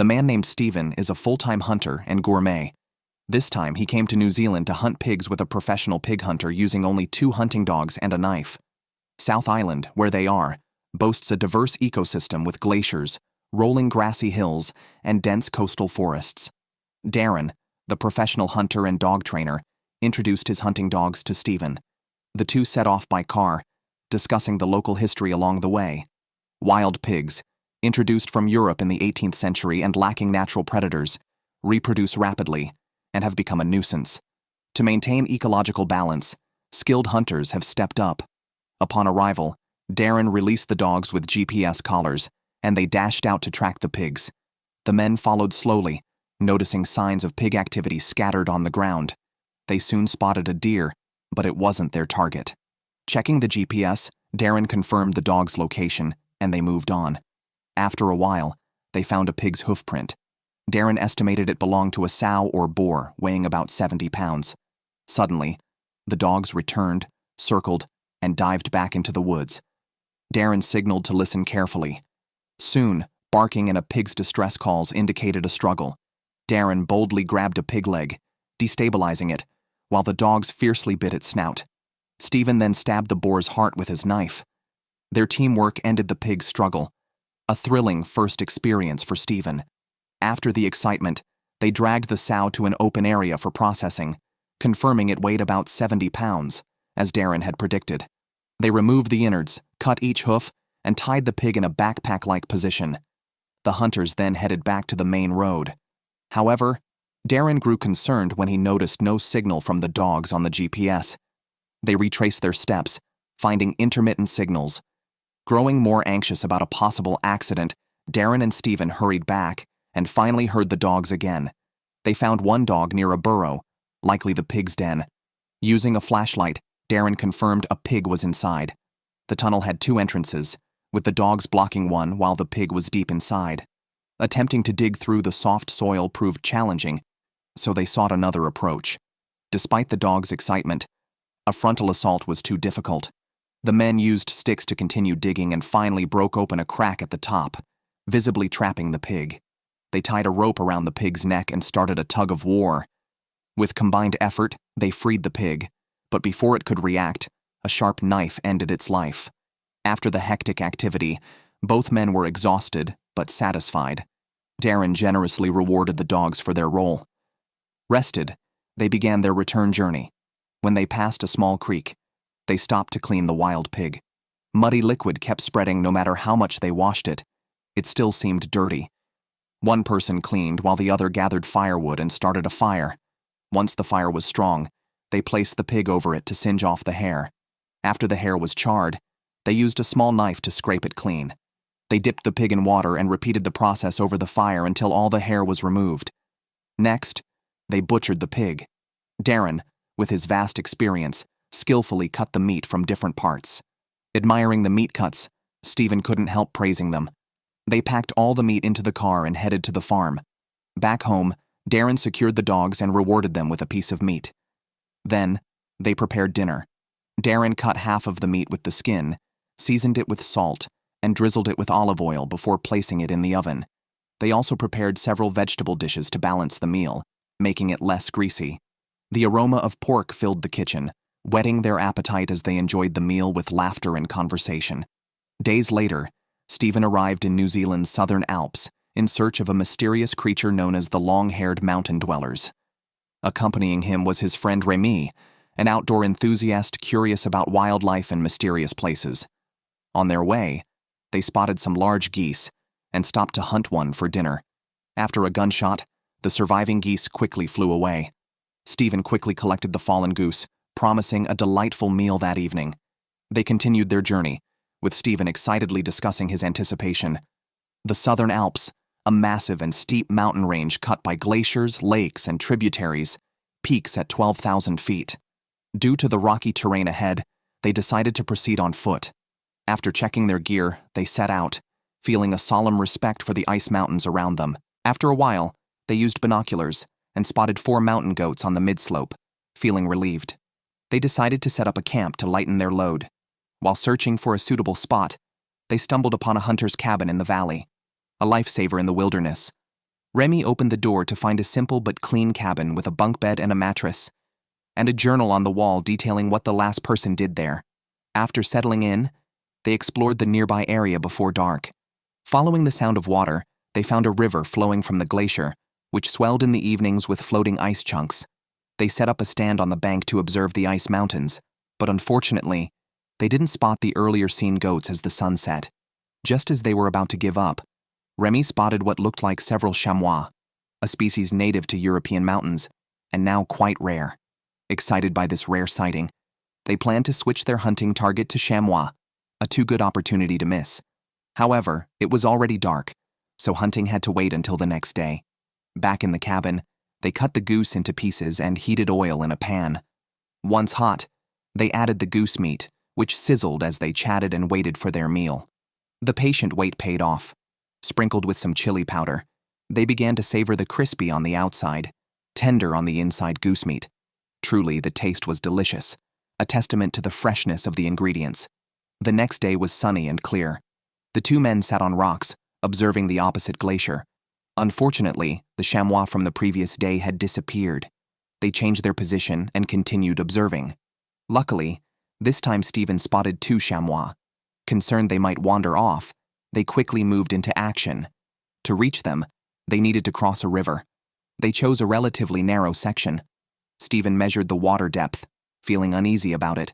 The man named Steven is a full-time hunter and gourmet. This time he came to New Zealand to hunt pigs with a professional pig hunter using only 2 hunting dogs and a knife. South Island, where they are, boasts a diverse ecosystem with glaciers, rolling grassy hills, and dense coastal forests. Darren, the professional hunter and dog trainer, introduced his hunting dogs to Steven. The two set off by car, discussing the local history along the way. Wild pigs, introduced from Europe in the 18th century and lacking natural predators, reproduce rapidly and have become a nuisance. To maintain ecological balance, skilled hunters have stepped up. Upon arrival, Darren released the dogs with GPS collars, and they dashed out to track the pigs. The men followed slowly, noticing signs of pig activity scattered on the ground. They soon spotted a deer, but it wasn't their target. Checking the GPS, Darren confirmed the dog's location, and they moved on. After a while, they found a pig's hoofprint. Darren estimated it belonged to a sow or boar weighing about 70 pounds. Suddenly, the dogs returned, circled, and dived back into the woods. Darren signaled to listen carefully. Soon, barking and a pig's distress calls indicated a struggle. Darren boldly grabbed a pig leg, destabilizing it, while the dogs fiercely bit its snout. Steven then stabbed the boar's heart with his knife. Their teamwork ended the pig's struggle, a thrilling first experience for Steven. After the excitement, they dragged the sow to an open area for processing, confirming it weighed about 70 pounds, as Darren had predicted. They removed the innards, cut each hoof, and tied the pig in a backpack-like position. The hunters then headed back to the main road. However, Darren grew concerned when he noticed no signal from the dogs on the GPS. They retraced their steps, finding intermittent signals. Growing more anxious about a possible accident, Darren and Steven hurried back and finally heard the dogs again. They found one dog near a burrow, likely the pig's den. Using a flashlight, Darren confirmed a pig was inside. The tunnel had 2 entrances, with the dogs blocking one while the pig was deep inside. Attempting to dig through the soft soil proved challenging, so they sought another approach. Despite the dogs' excitement, a frontal assault was too difficult. The men used sticks to continue digging and finally broke open a crack at the top, visibly trapping the pig. They tied a rope around the pig's neck and started a tug of war. With combined effort, they freed the pig, but before it could react, a sharp knife ended its life. After the hectic activity, both men were exhausted but satisfied. Darren generously rewarded the dogs for their role. Rested, they began their return journey. When they passed a small creek, they stopped to clean the wild pig. Muddy liquid kept spreading no matter how much they washed it. It still seemed dirty. One person cleaned while the other gathered firewood and started a fire. Once the fire was strong, they placed the pig over it to singe off the hair. After the hair was charred, they used a small knife to scrape it clean. They dipped the pig in water and repeated the process over the fire until all the hair was removed. Next, they butchered the pig. Darren, with his vast experience, skillfully cut the meat from different parts. Admiring the meat cuts, Steven couldn't help praising them. They packed all the meat into the car and headed to the farm. Back home, Darren secured the dogs and rewarded them with a piece of meat. Then, they prepared dinner. Darren cut half of the meat with the skin, seasoned it with salt, and drizzled it with olive oil before placing it in the oven. They also prepared several vegetable dishes to balance the meal, making it less greasy. The aroma of pork filled the kitchen, whetting their appetite as they enjoyed the meal with laughter and conversation. Days later, Steven arrived in New Zealand's southern Alps in search of a mysterious creature known as the long-haired mountain dwellers. Accompanying him was his friend Remy, an outdoor enthusiast curious about wildlife and mysterious places. On their way, they spotted some large geese and stopped to hunt one for dinner. After a gunshot, the surviving geese quickly flew away. Steven quickly collected the fallen goose, promising a delightful meal that evening. They continued their journey, with Steven excitedly discussing his anticipation. The Southern Alps, a massive and steep mountain range cut by glaciers, lakes, and tributaries, peaks at 12,000 feet. Due to the rocky terrain ahead, they decided to proceed on foot. After checking their gear, they set out, feeling a solemn respect for the ice mountains around them. After a while, they used binoculars and spotted 4 mountain goats on the mid-slope, feeling relieved. They decided to set up a camp to lighten their load. While searching for a suitable spot, they stumbled upon a hunter's cabin in the valley, a lifesaver in the wilderness. Remy opened the door to find a simple but clean cabin with a bunk bed and a mattress, and a journal on the wall detailing what the last person did there. After settling in, they explored the nearby area before dark. Following the sound of water, they found a river flowing from the glacier, which swelled in the evenings with floating ice chunks. They set up a stand on the bank to observe the ice mountains, but unfortunately, they didn't spot the earlier seen goats as the sun set. Just as they were about to give up, Remy spotted what looked like several chamois, a species native to European mountains, and now quite rare. Excited by this rare sighting, they planned to switch their hunting target to chamois, a too good opportunity to miss. However, it was already dark, so hunting had to wait until the next day. Back in the cabin, they cut the goose into pieces and heated oil in a pan. Once hot, they added the goose meat, which sizzled as they chatted and waited for their meal. The patient wait paid off. Sprinkled with some chili powder, they began to savor the crispy on the outside, tender on the inside goose meat. Truly, the taste was delicious, a testament to the freshness of the ingredients. The next day was sunny and clear. The two men sat on rocks, observing the opposite glacier. Unfortunately, the chamois from the previous day had disappeared. They changed their position and continued observing. Luckily, this time Steven spotted two chamois. Concerned they might wander off, they quickly moved into action. To reach them, they needed to cross a river. They chose a relatively narrow section. Steven measured the water depth, feeling uneasy about it.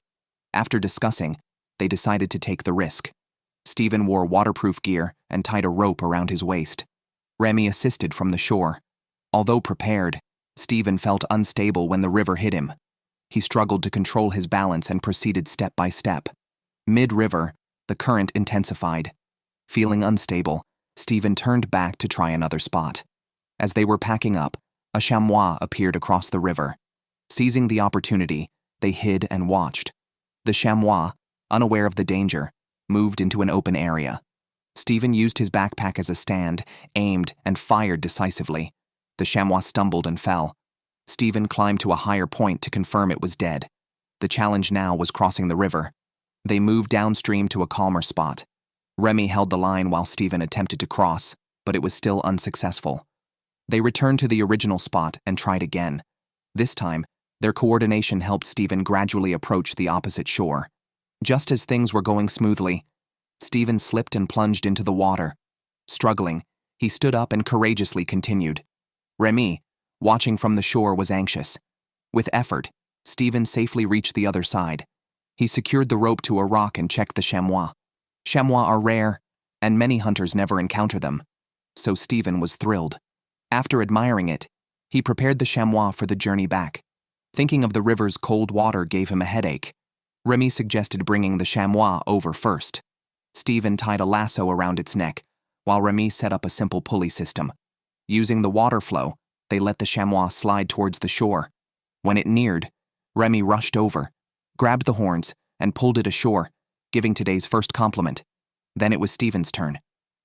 After discussing, they decided to take the risk. Steven wore waterproof gear and tied a rope around his waist. Remy assisted from the shore. Although prepared, Steven felt unstable when the river hit him. He struggled to control his balance and proceeded step by step. Mid-river, the current intensified. Feeling unstable, Steven turned back to try another spot. As they were packing up, a chamois appeared across the river. Seizing the opportunity, they hid and watched. The chamois, unaware of the danger, moved into an open area. Steven used his backpack as a stand, aimed, and fired decisively. The chamois stumbled and fell. Steven climbed to a higher point to confirm it was dead. The challenge now was crossing the river. They moved downstream to a calmer spot. Remy held the line while Steven attempted to cross, but it was still unsuccessful. They returned to the original spot and tried again. This time, their coordination helped Steven gradually approach the opposite shore. Just as things were going smoothly, Steven slipped and plunged into the water. Struggling, he stood up and courageously continued. Remy, watching from the shore, was anxious. With effort, Steven safely reached the other side. He secured the rope to a rock and checked the chamois. Chamois are rare, and many hunters never encounter them, so Steven was thrilled. After admiring it, he prepared the chamois for the journey back. Thinking of the river's cold water gave him a headache. Remy suggested bringing the chamois over first. Steven tied a lasso around its neck, while Remy set up a simple pulley system. Using the water flow, they let the chamois slide towards the shore. When it neared, Remy rushed over, grabbed the horns, and pulled it ashore, giving today's first compliment. Then it was Steven's turn.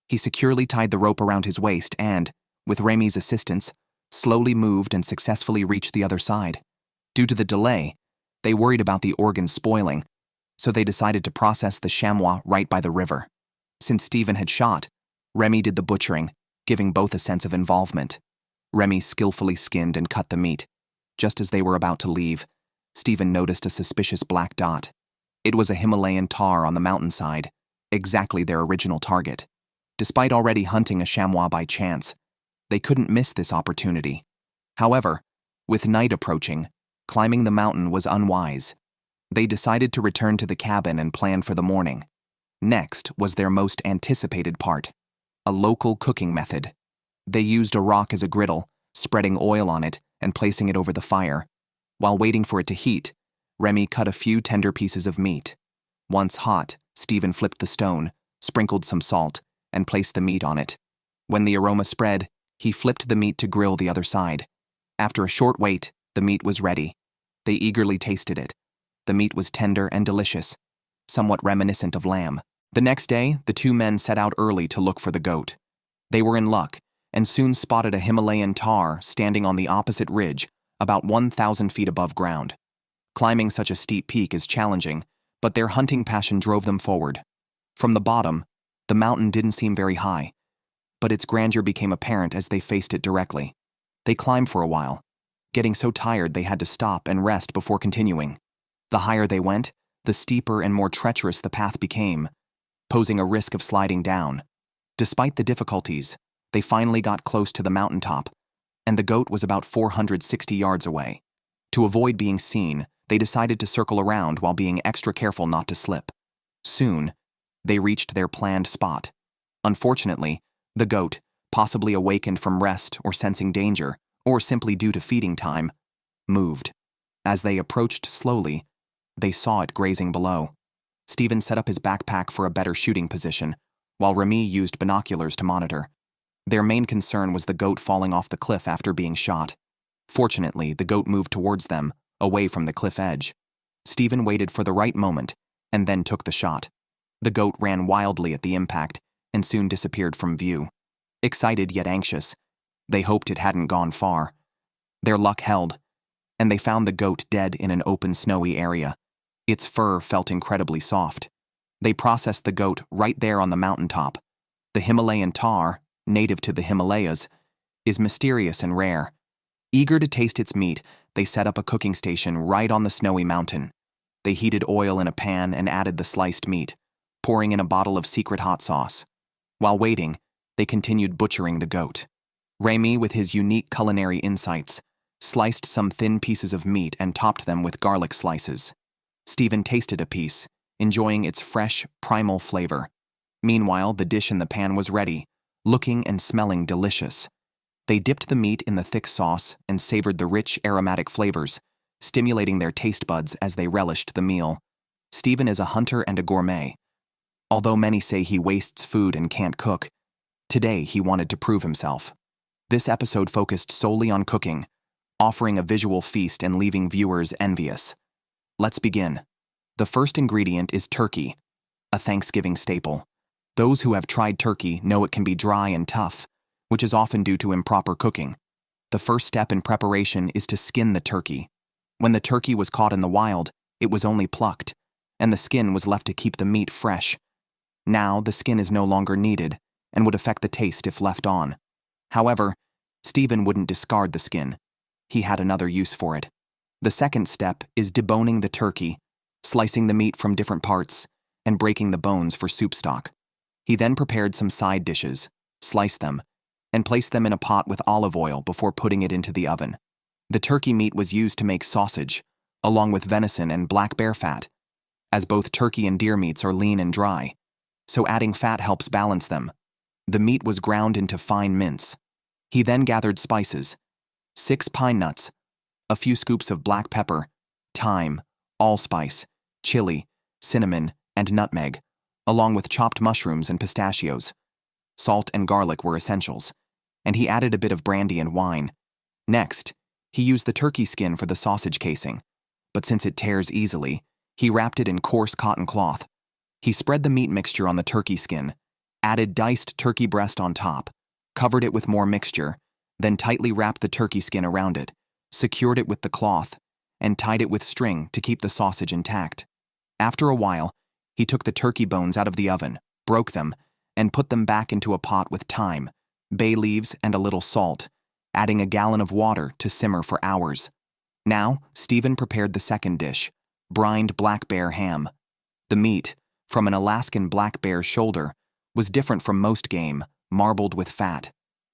He securely tied the rope around his waist and, with Remy's assistance, slowly moved and successfully reached the other side. Due to the delay, they worried about the organs spoiling, so they decided to process the chamois right by the river. Since Steven had shot, Remy did the butchering, giving both a sense of involvement. Remy skillfully skinned and cut the meat. Just as they were about to leave, Steven noticed a suspicious black dot. It was a Himalayan tahr on the mountainside, exactly their original target. Despite already hunting a chamois by chance, they couldn't miss this opportunity. However, with night approaching, climbing the mountain was unwise. They decided to return to the cabin and plan for the morning. Next was their most anticipated part, a local cooking method. They used a rock as a griddle, spreading oil on it and placing it over the fire. While waiting for it to heat, Remy cut a few tender pieces of meat. Once hot, Steven flipped the stone, sprinkled some salt, and placed the meat on it. When the aroma spread, he flipped the meat to grill the other side. After a short wait, the meat was ready. They eagerly tasted it. The meat was tender and delicious, somewhat reminiscent of lamb. The next day, the two men set out early to look for the goat. They were in luck, and soon spotted a Himalayan tahr standing on the opposite ridge, about 1,000 feet above ground. Climbing such a steep peak is challenging, but their hunting passion drove them forward. From the bottom, the mountain didn't seem very high. but its grandeur became apparent as they faced it directly. They climbed for a while, getting so tired they had to stop and rest before continuing. The higher they went, the steeper and more treacherous the path became, posing a risk of sliding down. Despite the difficulties, they finally got close to the mountaintop, and the goat was about 460 yards away. To avoid being seen, they decided to circle around while being extra careful not to slip. Soon, they reached their planned spot. Unfortunately, the goat, possibly awakened from rest or sensing danger, or simply due to feeding time, moved. As they approached slowly, they saw it grazing below. Steven set up his backpack for a better shooting position, while Remy used binoculars to monitor. Their main concern was the goat falling off the cliff after being shot. Fortunately, the goat moved towards them, away from the cliff edge. Steven waited for the right moment, and then took the shot. The goat ran wildly at the impact, and soon disappeared from view. Excited yet anxious, they hoped it hadn't gone far. Their luck held, and they found the goat dead in an open snowy area. Its fur felt incredibly soft. They processed the goat right there on the mountaintop. The Himalayan tahr, native to the Himalayas, is mysterious and rare. Eager to taste its meat, they set up a cooking station right on the snowy mountain. They heated oil in a pan and added the sliced meat, pouring in a bottle of secret hot sauce. While waiting, they continued butchering the goat. Remy, with his unique culinary insights, sliced some thin pieces of meat and topped them with garlic slices. Steven tasted a piece, enjoying its fresh, primal flavor. Meanwhile, the dish in the pan was ready, looking and smelling delicious. They dipped the meat in the thick sauce and savored the rich, aromatic flavors, stimulating their taste buds as they relished the meal. Steven is a hunter and a gourmet. Although many say he wastes food and can't cook, today he wanted to prove himself. This episode focused solely on cooking, offering a visual feast and leaving viewers envious. Let's begin. The first ingredient is turkey, a Thanksgiving staple. Those who have tried turkey know it can be dry and tough, which is often due to improper cooking. The first step in preparation is to skin the turkey. When the turkey was caught in the wild, it was only plucked, and the skin was left to keep the meat fresh. Now, the skin is no longer needed and would affect the taste if left on. However, Steven wouldn't discard the skin. He had another use for it. The second step is deboning the turkey, slicing the meat from different parts, and breaking the bones for soup stock. He then prepared some side dishes, sliced them, and placed them in a pot with olive oil before putting it into the oven. The turkey meat was used to make sausage, along with venison and black bear fat, as both turkey and deer meats are lean and dry, so adding fat helps balance them. The meat was ground into fine mince. He then gathered spices, 6 pine nuts, a few scoops of black pepper, thyme, allspice, chili, cinnamon, and nutmeg, along with chopped mushrooms and pistachios. Salt and garlic were essentials, and he added a bit of brandy and wine. Next, he used the turkey skin for the sausage casing, but since it tears easily, he wrapped it in coarse cotton cloth. He spread the meat mixture on the turkey skin, added diced turkey breast on top, covered it with more mixture, then tightly wrapped the turkey skin around it, secured it with the cloth, and tied it with string to keep the sausage intact. After a while, he took the turkey bones out of the oven, broke them, and put them back into a pot with thyme, bay leaves, and a little salt, adding a gallon of water to simmer for hours. Now, Steven prepared the second dish, brined black bear ham. The meat, from an Alaskan black bear's shoulder, was different from most game, marbled with fat.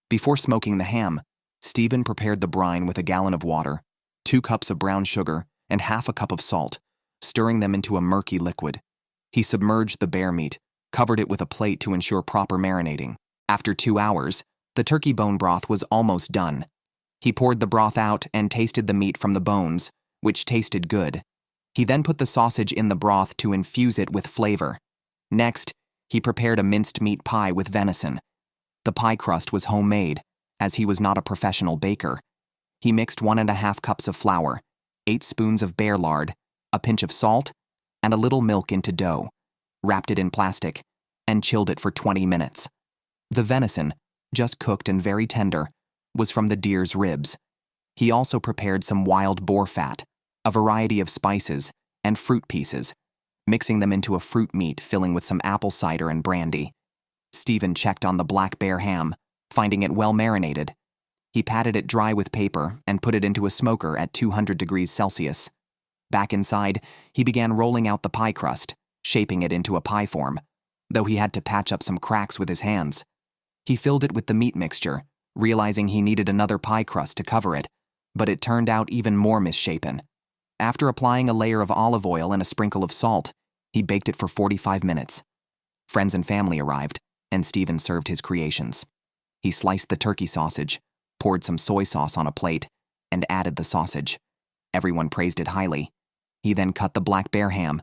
Before smoking the ham, Steven prepared the brine with a gallon of water, 2 cups of brown sugar, and half a cup of salt, stirring them into a murky liquid. He submerged the bear meat, covered it with a plate to ensure proper marinating. After 2 hours, the turkey bone broth was almost done. He poured the broth out and tasted the meat from the bones, which tasted good. He then put the sausage in the broth to infuse it with flavor. Next, he prepared a minced meat pie with venison. The pie crust was homemade, as he was not a professional baker. He mixed 1½ cups of flour, 8 spoons of bear lard, a pinch of salt, and a little milk into dough, wrapped it in plastic, and chilled it for 20 minutes. The venison, just cooked and very tender, was from the deer's ribs. He also prepared some wild boar fat, a variety of spices, and fruit pieces, mixing them into a fruit meat filling with some apple cider and brandy. Steven checked on the black bear ham, finding it well marinated. He patted it dry with paper and put it into a smoker at 200 degrees Celsius. Back inside, he began rolling out the pie crust, shaping it into a pie form, though he had to patch up some cracks with his hands. He filled it with the meat mixture, realizing he needed another pie crust to cover it, but it turned out even more misshapen. After applying a layer of olive oil and a sprinkle of salt, he baked it for 45 minutes. Friends and family arrived, and Steven served his creations. He sliced the turkey sausage, poured some soy sauce on a plate, and added the sausage. Everyone praised it highly. He then cut the black bear ham,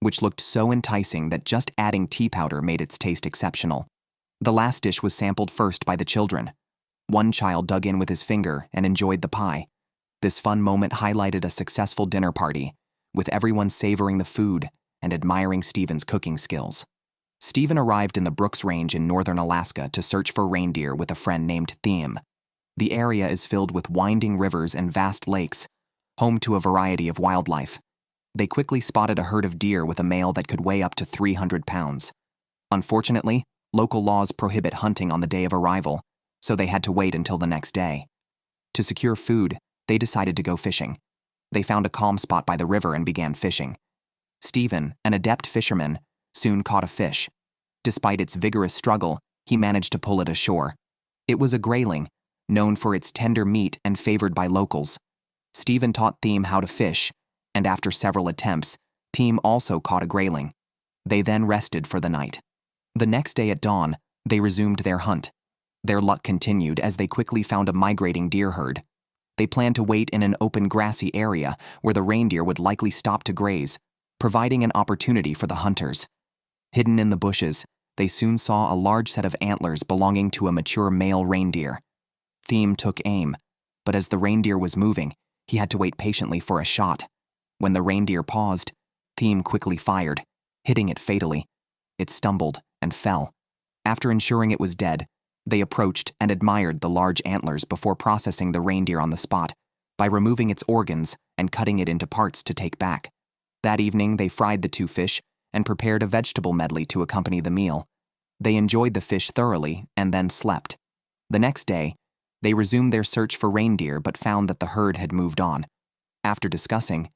which looked so enticing that just adding tea powder made its taste exceptional. The last dish was sampled first by the children. One child dug in with his finger and enjoyed the pie. This fun moment highlighted a successful dinner party, with everyone savoring the food and admiring Steven's cooking skills. Steven arrived in the Brooks Range in northern Alaska to search for reindeer with a friend named Thiem. The area is filled with winding rivers and vast lakes, home to a variety of wildlife. They quickly spotted a herd of deer with a male that could weigh up to 300 pounds. Unfortunately, local laws prohibit hunting on the day of arrival, so they had to wait until the next day. To secure food, they decided to go fishing. They found a calm spot by the river and began fishing. Steven, an adept fisherman, soon caught a fish. Despite its vigorous struggle, he managed to pull it ashore. It was a grayling, known for its tender meat and favored by locals. Steven taught Thiem how to fish, and after several attempts, Thiem also caught a grayling. They then rested for the night. The next day at dawn, they resumed their hunt. Their luck continued as they quickly found a migrating deer herd. They planned to wait in an open grassy area where the reindeer would likely stop to graze, providing an opportunity for the hunters. Hidden in the bushes, they soon saw a large set of antlers belonging to a mature male reindeer. Thiem took aim, but as the reindeer was moving, he had to wait patiently for a shot. When the reindeer paused, Thiem quickly fired, hitting it fatally. It stumbled and fell. After ensuring it was dead, they approached and admired the large antlers before processing the reindeer on the spot by removing its organs and cutting it into parts to take back. That evening, they fried the two fish and prepared a vegetable medley to accompany the meal. They enjoyed the fish thoroughly and then slept. The next day, they resumed their search for reindeer but found that the herd had moved on. After discussing,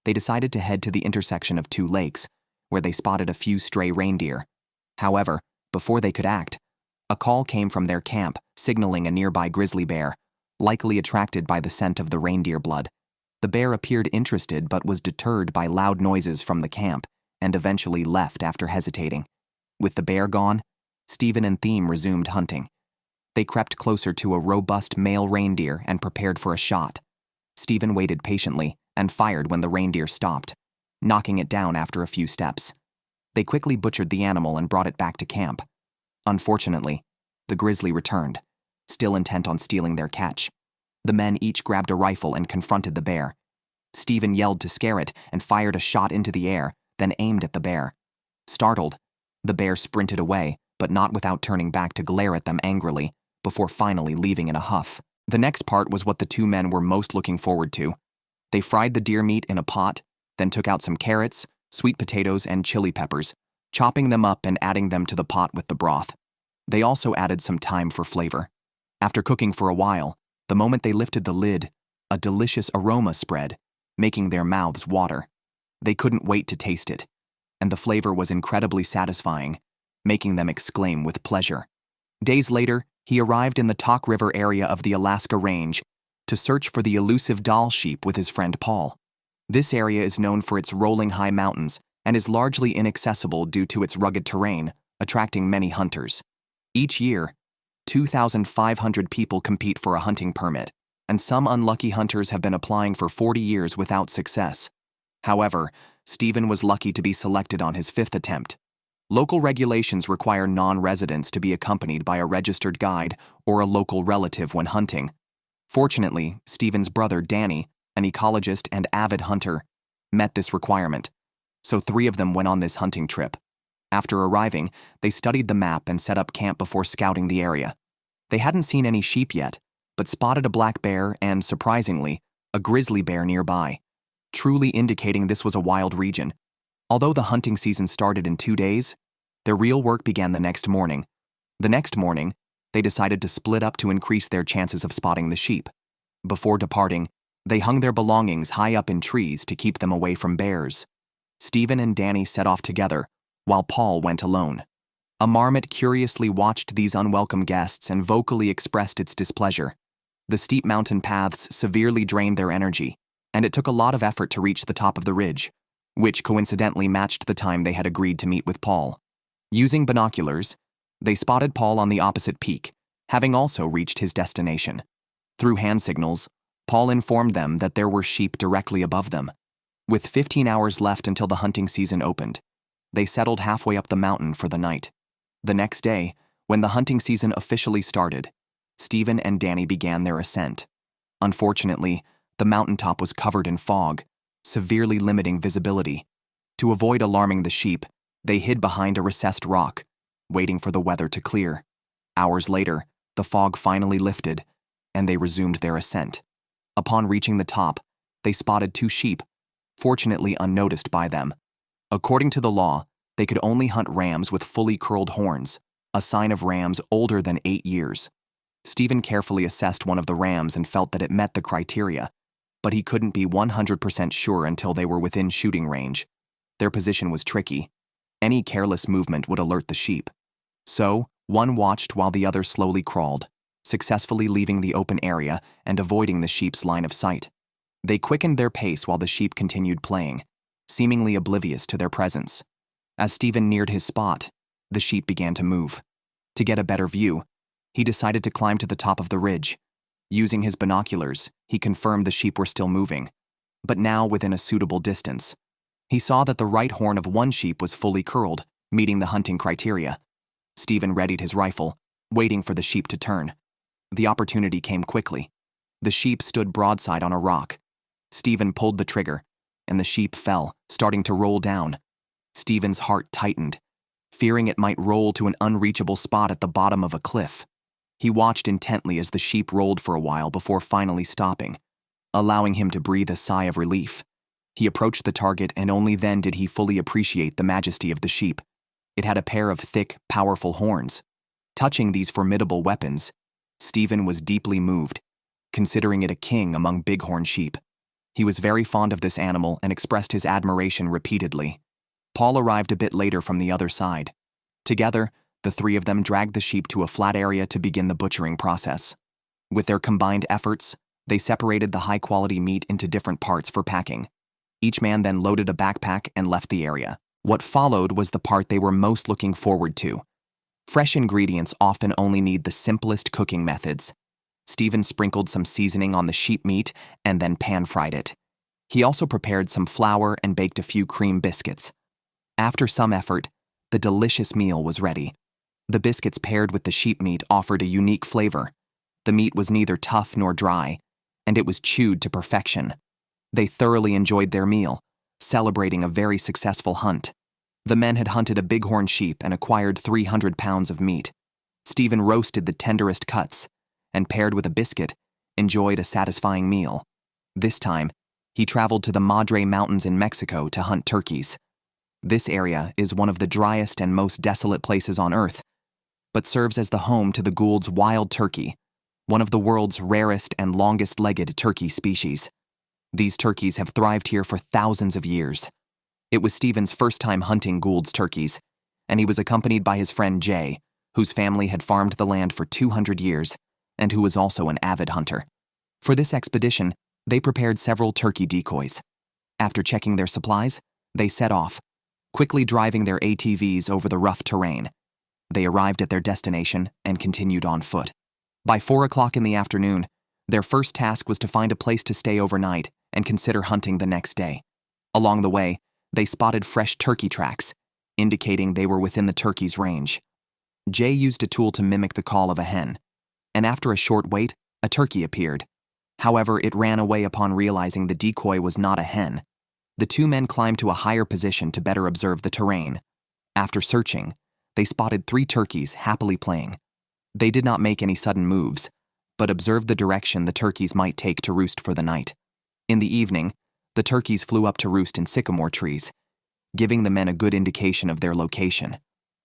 they decided to head to the intersection of two lakes, where they spotted a few stray reindeer. However, before they could act, a call came from their camp signaling a nearby grizzly bear, likely attracted by the scent of the reindeer blood. The bear appeared interested but was deterred by loud noises from the camp and eventually left after hesitating. With the bear gone, Steven and Thiem resumed hunting. They crept closer to a robust male reindeer and prepared for a shot. Steven waited patiently and fired when the reindeer stopped, knocking it down after a few steps. They quickly butchered the animal and brought it back to camp. Unfortunately, the grizzly returned, still intent on stealing their catch. The men each grabbed a rifle and confronted the bear. Steven yelled to scare it and fired a shot into the air, then aimed at the bear. Startled, the bear sprinted away, but not without turning back to glare at them angrily, before finally leaving in a huff. The next part was what the two men were most looking forward to. They fried the deer meat in a pot, then took out some carrots, sweet potatoes, and chili peppers, chopping them up and adding them to the pot with the broth. They also added some thyme for flavor. After cooking for a while, the moment they lifted the lid, a delicious aroma spread, making their mouths water. They couldn't wait to taste it, and the flavor was incredibly satisfying, making them exclaim with pleasure. Days later, he arrived in the Tahr River area of the Alaska Range to search for the elusive Dall sheep with his friend Paul. This area is known for its rolling high mountains and is largely inaccessible due to its rugged terrain, attracting many hunters. Each year, 2,500 people compete for a hunting permit, and some unlucky hunters have been applying for 40 years without success. However, Steven was lucky to be selected on his fifth attempt. Local regulations require non-residents to be accompanied by a registered guide or a local relative when hunting. Fortunately, Steven's brother Danny, an ecologist and avid hunter, met this requirement, so 3 of them went on this hunting trip. After arriving, they studied the map and set up camp before scouting the area. They hadn't seen any sheep yet, but spotted a black bear and, surprisingly, a grizzly bear nearby, truly indicating this was a wild region. Although the hunting season started in 2 days, their real work began the next morning, The next morning, they decided to split up to increase their chances of spotting the sheep. Before departing, they hung their belongings high up in trees to keep them away from bears. Steven and Danny set off together, while Paul went alone. A marmot curiously watched these unwelcome guests and vocally expressed its displeasure. The steep mountain paths severely drained their energy, and it took a lot of effort to reach the top of the ridge, which coincidentally matched the time they had agreed to meet with Paul. Using binoculars, they spotted Paul on the opposite peak, having also reached his destination. Through hand signals, Paul informed them that there were sheep directly above them. With 15 hours left until the hunting season opened, they settled halfway up the mountain for the night. The next day, when the hunting season officially started, Steven and Danny began their ascent. Unfortunately, the mountaintop was covered in fog, severely limiting visibility. To avoid alarming the sheep, they hid behind a recessed rock, waiting for the weather to clear. Hours later, the fog finally lifted, and they resumed their ascent. Upon reaching the top, they spotted 2 sheep, fortunately unnoticed by them. According to the law, they could only hunt rams with fully curled horns, a sign of rams older than 8 years. Steven carefully assessed one of the rams and felt that it met the criteria, but he couldn't be 100% sure until they were within shooting range. Their position was tricky. Any careless movement would alert the sheep. So, one watched while the other slowly crawled, successfully leaving the open area and avoiding the sheep's line of sight. They quickened their pace while the sheep continued playing, seemingly oblivious to their presence. As Steven neared his spot, the sheep began to move. To get a better view, he decided to climb to the top of the ridge. Using his binoculars, he confirmed the sheep were still moving, but now within a suitable distance. He saw that the right horn of one sheep was fully curled, meeting the hunting criteria. Steven readied his rifle, waiting for the sheep to turn. The opportunity came quickly. The sheep stood broadside on a rock. Steven pulled the trigger, and the sheep fell, starting to roll down. Steven's heart tightened, fearing it might roll to an unreachable spot at the bottom of a cliff. He watched intently as the sheep rolled for a while before finally stopping, allowing him to breathe a sigh of relief. He approached the target, and only then did he fully appreciate the majesty of the sheep. It had a pair of thick, powerful horns. Touching these formidable weapons, Steven was deeply moved, considering it a king among bighorn sheep. He was very fond of this animal and expressed his admiration repeatedly. Paul arrived a bit later from the other side. Together, the 3 of them dragged the sheep to a flat area to begin the butchering process. With their combined efforts, they separated the high-quality meat into different parts for packing. Each man then loaded a backpack and left the area. What followed was the part they were most looking forward to. Fresh ingredients often only need the simplest cooking methods. Steven sprinkled some seasoning on the sheep meat and then pan-fried it. He also prepared some flour and baked a few cream biscuits. After some effort, the delicious meal was ready. The biscuits paired with the sheep meat offered a unique flavor. The meat was neither tough nor dry, and it was chewed to perfection. They thoroughly enjoyed their meal, celebrating a very successful hunt. The men had hunted a bighorn sheep and acquired 300 pounds of meat. Steven roasted the tenderest cuts, and paired with a biscuit, enjoyed a satisfying meal. This time, he traveled to the Madre Mountains in Mexico to hunt turkeys. This area is one of the driest and most desolate places on Earth, but serves as the home to the Gould's wild turkey, one of the world's rarest and longest-legged turkey species. These turkeys have thrived here for thousands of years. It was Steven's first time hunting Gould's turkeys, and he was accompanied by his friend Jay, whose family had farmed the land for 200 years, and who was also an avid hunter. For this expedition, they prepared several turkey decoys. After checking their supplies, they set off, quickly driving their ATVs over the rough terrain. They arrived at their destination and continued on foot. By 4 o'clock in the afternoon, their first task was to find a place to stay overnight and consider hunting the next day. Along the way, they spotted fresh turkey tracks, indicating they were within the turkey's range. Jay used a tool to mimic the call of a hen, and after a short wait, a turkey appeared. However, it ran away upon realizing the decoy was not a hen. The 2 men climbed to a higher position to better observe the terrain. After searching, they spotted 3 turkeys happily playing. They did not make any sudden moves, but observed the direction the turkeys might take to roost for the night. In the evening, the turkeys flew up to roost in sycamore trees, giving the men a good indication of their location.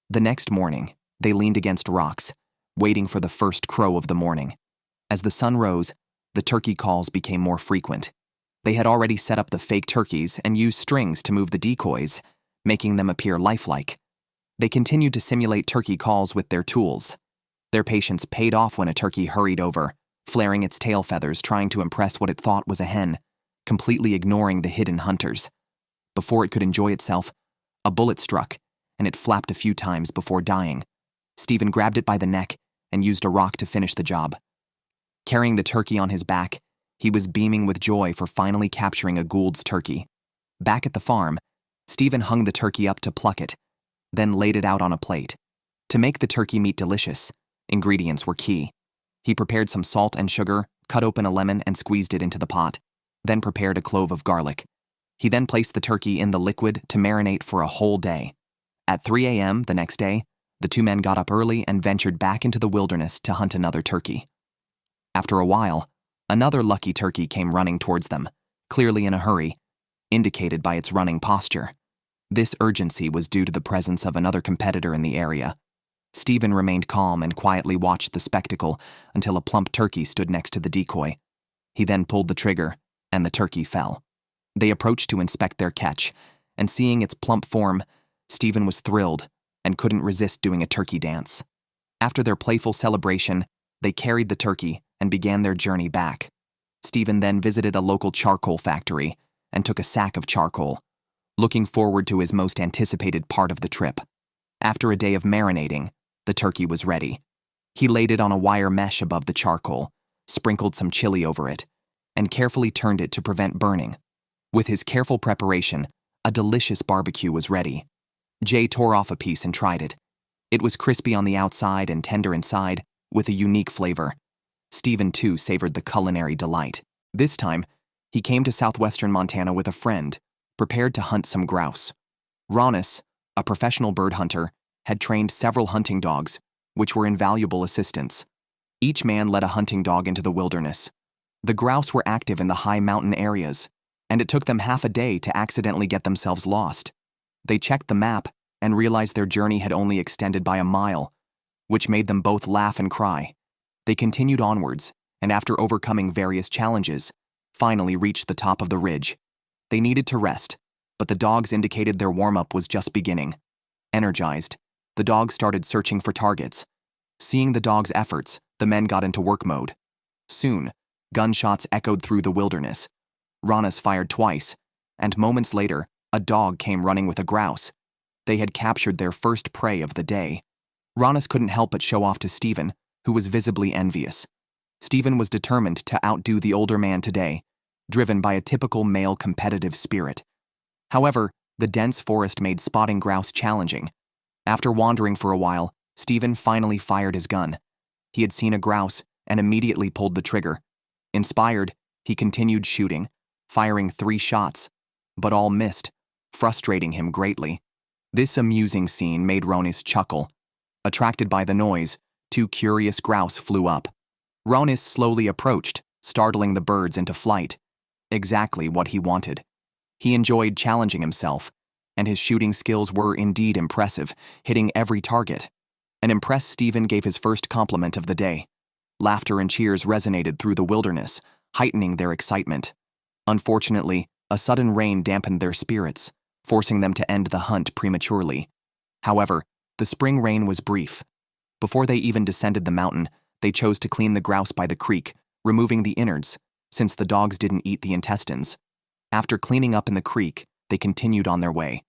The next morning, They leaned against rocks, waiting for the first crow of the morning. As the sun rose, the turkey calls became more frequent. They had already set up the fake turkeys and used strings to move the decoys, making them appear lifelike. They continued to simulate turkey calls with their tools. Their patience paid off when a turkey hurried over, flaring its tail feathers trying to impress what it thought was a hen, completely ignoring the hidden hunters. Before it could enjoy itself, a bullet struck, and it flapped a few times before dying. Steven grabbed it by the neck and used a rock to finish the job. Carrying the turkey on his back, he was beaming with joy for finally capturing a Gould's turkey. Back at the farm, Steven hung the turkey up to pluck it, then laid it out on a plate. To make the turkey meat delicious, ingredients were key. He prepared some salt and sugar, cut open a lemon and squeezed it into the pot, then prepared a clove of garlic. He then placed the turkey in the liquid to marinate for a whole day. At 3 a.m. the next day, the two men got up early and ventured back into the wilderness to hunt another turkey. After a while, another lucky turkey came running towards them, clearly in a hurry, indicated by its running posture. This urgency was due to the presence of another competitor in the area. Steven remained calm and quietly watched the spectacle until a plump turkey stood next to the decoy. He then pulled the trigger, and the turkey fell. They approached to inspect their catch, and seeing its plump form, Steven was thrilled and couldn't resist doing a turkey dance. After their playful celebration, they carried the turkey and began their journey back. Steven then visited a local charcoal factory and took a sack of charcoal, looking forward to his most anticipated part of the trip. After a day of marinating, the turkey was ready. He laid it on a wire mesh above the charcoal, sprinkled some chili over it, and carefully turned it to prevent burning. With his careful preparation, a delicious barbecue was ready. Jay tore off a piece and tried it. It was crispy on the outside and tender inside, with a unique flavor. Steven, too, savored the culinary delight. This time, he came to southwestern Montana with a friend, prepared to hunt some grouse. Reindeer, a professional bird hunter, had trained several hunting dogs, which were invaluable assistants. Each man led a hunting dog into the wilderness. The grouse were active in the high mountain areas, and it took them half a day to accidentally get themselves lost. They checked the map and realized their journey had only extended by a mile, which made them both laugh and cry. They continued onwards, and after overcoming various challenges, finally reached the top of the ridge. They needed to rest, but the dogs indicated their warm-up was just beginning. Energized, the dogs started searching for targets. Seeing the dogs' efforts, the men got into work mode. Soon, gunshots echoed through the wilderness. Reindeer fired twice, and moments later, a dog came running with a grouse. They had captured their first prey of the day. Reindeer couldn't help but show off to Steven, who was visibly envious. Steven was determined to outdo the older man today, driven by a typical male competitive spirit. However, the dense forest made spotting grouse challenging. After wandering for a while, Steven finally fired his gun. He had seen a grouse and immediately pulled the trigger. Inspired, he continued shooting, firing 3 shots, but all missed, frustrating him greatly. This amusing scene made Reindeer chuckle. Attracted by the noise, 2 curious grouse flew up. Reindeer slowly approached, startling the birds into flight. Exactly what he wanted. He enjoyed challenging himself, and his shooting skills were indeed impressive, hitting every target. An impressed Steven gave his first compliment of the day. Laughter and cheers resonated through the wilderness, heightening their excitement. Unfortunately, a sudden rain dampened their spirits, forcing them to end the hunt prematurely. However, the spring rain was brief. Before they even descended the mountain, they chose to clean the grouse by the creek, removing the innards, since the dogs didn't eat the intestines. After cleaning up in the creek, they continued on their way.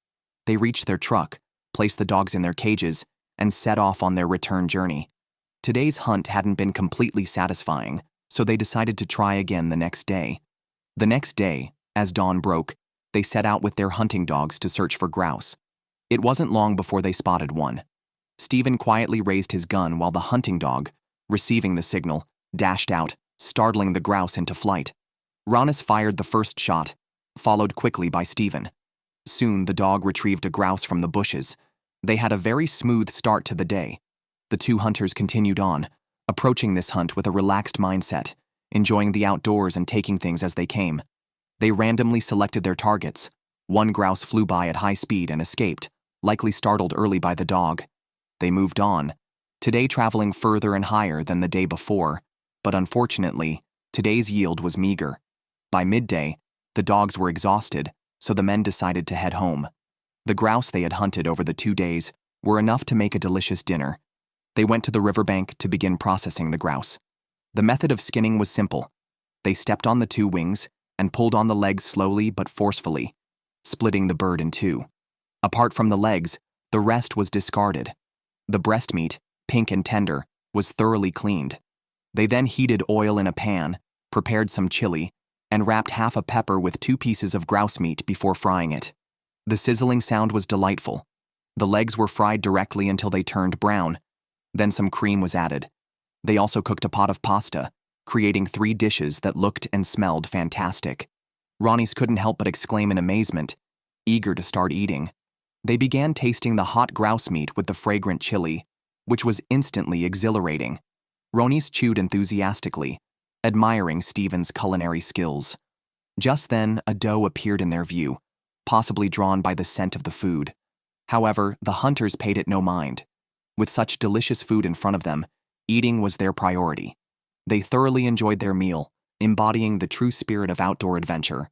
They reached their truck, placed the dogs in their cages, and set off on their return journey. Today's hunt hadn't been completely satisfying, so they decided to try again the next day. The next day, as dawn broke, they set out with their hunting dogs to search for grouse. It wasn't long before they spotted one. Steven quietly raised his gun while the hunting dog, receiving the signal, dashed out, startling the grouse into flight. Reindeer fired the first shot, followed quickly by Steven. Soon the dog retrieved a grouse from the bushes. They had a very smooth start to the day. The 2 hunters continued on, approaching this hunt with a relaxed mindset, enjoying the outdoors and taking things as they came. They randomly selected their targets. 1 grouse flew by at high speed and escaped, likely startled early by the dog. They moved on, Today traveling further and higher than the day before, but unfortunately, today's yield was meager. By midday, the dogs were exhausted, so the men decided to head home. The grouse they had hunted over the 2 days were enough to make a delicious dinner. They went to the riverbank to begin processing the grouse. The method of skinning was simple. They stepped on the 2 wings and pulled on the legs slowly but forcefully, splitting the bird in 2. Apart from the legs, the rest was discarded. The breast meat, pink and tender, was thoroughly cleaned. They then heated oil in a pan, prepared some chili, and wrapped half a pepper with 2 pieces of grouse meat before frying it. The sizzling sound was delightful. The legs were fried directly until they turned brown. Then some cream was added. They also cooked a pot of pasta, creating 3 dishes that looked and smelled fantastic. Ronnie's couldn't help but exclaim in amazement, eager to start eating. They began tasting the hot grouse meat with the fragrant chili, which was instantly exhilarating. Ronnie's chewed enthusiastically, admiring Steven's culinary skills. Just then, a doe appeared in their view, possibly drawn by the scent of the food. However, the hunters paid it no mind. With such delicious food in front of them, eating was their priority. They thoroughly enjoyed their meal, embodying the true spirit of outdoor adventure.